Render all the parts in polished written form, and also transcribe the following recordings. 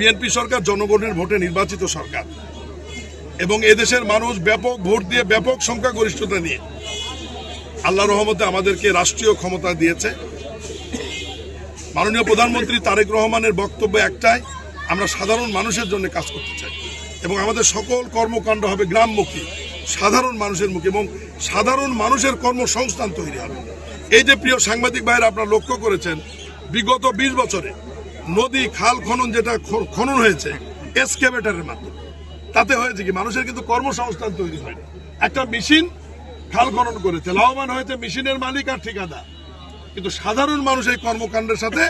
BNP সরকার জনগণের ভোটে নির্বাচিত সরকার এবং এদেশের মানুষ ব্যাপক ভোট দিয়ে ব্যাপক সংখ্যাগরিষ্ঠতা নিয়ে আল্লাহর রহমতে আমাদেরকে রাষ্ট্রীয় ক্ষমতা দিয়েছে। মাননীয় প্রধানমন্ত্রী তারেক রহমানের বক্তব্য একটাই, আমরা সাধারণ মানুষের জন্য কাজ করতে চাই এবং আমাদের সকল কর্মকাণ্ড হবে গ্রামমুখী, সাধারণ মানুষের মুখে, এবং সাধারণ মানুষের কর্মসংস্থান তৈরি হবে। এই যে প্রিয় সাংবাদিক ভাইয়েরা আপনারা লক্ষ্য করেছেন, বিগত 20 বছরে নদী খাল খনন যেটা খনন হয়েছে এক্সকেভেটরের মাধ্যমে, তাতে হয়েছে কি মানুষের কিন্তু কর্মসংস্থান তৈরি হয়নি। একটা মেশিন খাল খনন করেছে, লাভবান হয়েছে মেশিনের মালিক আর ঠিকাদার, কিন্তু সাধারণ মানুষ এই কর্মকাণ্ডের সাথে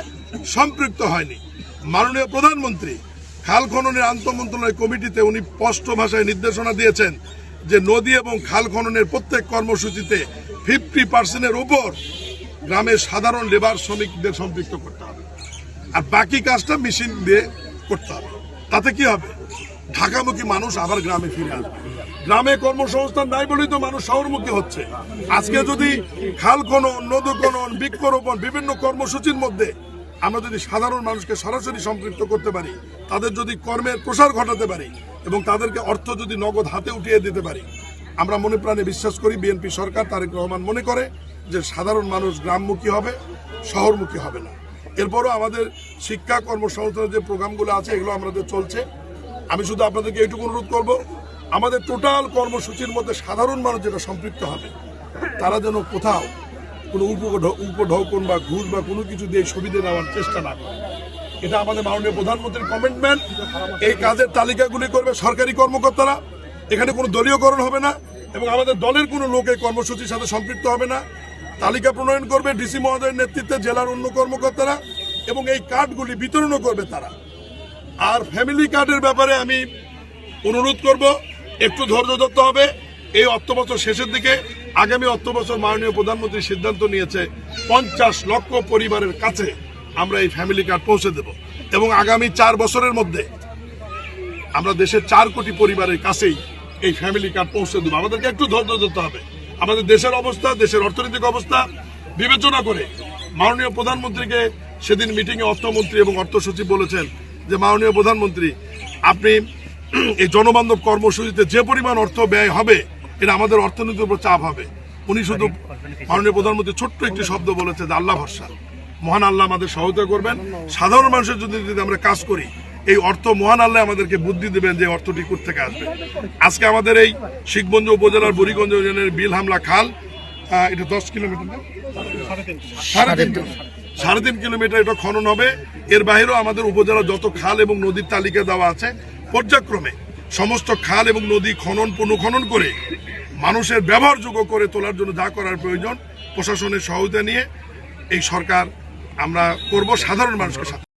সম্পৃক্ত হয়নি। মাননীয় প্রধানমন্ত্রী খাল খননের আন্তঃমন্ত্রণালয় কমিটিতে উনি স্পষ্ট ভাষায় নির্দেশনা দিয়েছেন যে নদী এবং খাল খননের প্রত্যেক কর্মসূচিতে 50% উপর গ্রামের সাধারণ লেবার শ্রমিকদের সম্পৃক্ত করতে হবে, আর বাকি কাজটা মেশিন দিয়ে করতে হবে। তাতে কি হবে, ঢাকামুখী মানুষ আবার গ্রামে ফিরে আসবে। গ্রামে কর্মসংস্থান নাই বলেই তো মানুষ শহরমুখী হচ্ছে। আজকে যদি খাল খনন, নদী খনন, বৃক্ষরোপণ বিভিন্ন কর্মসূচির মধ্যে আমরা যদি সাধারণ মানুষকে সরাসরি সম্পৃক্ত করতে পারি, তাদের যদি কর্মের প্রসার ঘটাতে পারি এবং তাদেরকে অর্থ যদি নগদ হাতে উঠিয়ে দিতে পারি, আমরা মনে প্রাণে বিশ্বাস করি বিএনপি সরকার তারেক রহমান মনে করে যে সাধারণ মানুষ গ্রামমুখী হবে, শহরমুখী হবে না। এরপরও আমাদের শিক্ষা কর্মসংস্থানের যে প্রোগ্রামগুলো আছে এগুলো আমাদের চলছে। আমি শুধু আপনাদেরকে এইটুকু অনুরোধ করব, আমাদের টোটাল কর্মসূচির মধ্যে সাধারণ মানুষ যেটা সম্পৃক্ত হবে তারা যেন কোথাও কোনো উপঢৌকন বা ঘুষ বা কোনো কিছু দিয়ে সুবিধা নেওয়ার চেষ্টা না করে। এটা আমাদের মাননীয় প্রধানমন্ত্রীর কমিটমেন্ট। এই কাজের তালিকাগুলি করবে সরকারি কর্মকর্তারা, এখানে কোনো দলীয়করণ হবে না এবং আমাদের দলের কোনো লোক এই কর্মসূচির সাথে সম্পৃক্ত হবে না। তালিকা প্রণয়ন করবে ডিসি মহোদয়ের নেতৃত্বে জেলার অন্য কর্মকর্তারা এবং এই কার্ডগুলি বিতরণও করবে তারা। আর ফ্যামিলি কার্ডের ব্যাপারে আমি অনুরোধ করব, একটু ধৈর্য ধরতে হবে। এই অর্থবছর শেষের দিকে, আগামী অর্থবছর মাননীয় প্রধানমন্ত্রী সিদ্ধান্ত নিয়েছে 50 লক্ষ পরিবারের কাছে আমরা এই ফ্যামিলি কার্ড পৌঁছে দেব এবং আগামী 4 বছরের মধ্যে আমরা দেশের 4 কোটি পরিবারের কাছেই এই ফ্যামিলি কার্ড পৌঁছে দেবো। আমাদেরকে একটু ধৈর্য ধরতে হবে। আমাদের দেশের অবস্থা, দেশের অর্থনৈতিক অবস্থা বিবেচনা করে মাননীয় প্রধানমন্ত্রীকে সেদিন মিটিংয়ে অর্থমন্ত্রী এবং অর্থ সচিব বলেছেন যে মাননীয় প্রধানমন্ত্রী, আপনি এই জনবান্ধব কর্মসূচিতে যে পরিমাণ অর্থ ব্যয় হবে এটা আমাদের অর্থনীতির উপর চাপ হবে। উনি শুধু মাননীয় প্রধানমন্ত্রী ছোট্ট একটি শব্দ বলেছে যে আল্লাহ ভরসা, মহান আল্লাহ আমাদের সহায়তা করবেন। সাধারণ মানুষের যদি আমরা কাজ করি, এই অর্থ মহান আল্লাহ আমাদেরকে বুদ্ধি দেবেন যে অর্থটি কোথা থেকে আসবে। আজকে আমাদের এই শিখগঞ্জ উপজেলার বুড়িগঞ্জ ইউনিয়নের বিল হামলা খাল, এটা 10 কিলোমিটার না, 3.5 কিলোমিটার এটা খনন হবে। এর বাইরেও আমাদের উপজেলা যত খাল এবং নদীর তালিকা দেওয়া আছে, পর্যায়ক্রমে সমস্ত খাল এবং নদী খনন পুনঃখনন করে মানুষের ব্যবহারযোগ্য করে তোলার জন্য যা করার প্রয়োজন প্রশাসনের সহায়তা নিয়ে এই সরকার আমরা করব সাধারণ মানুষকে সাথে।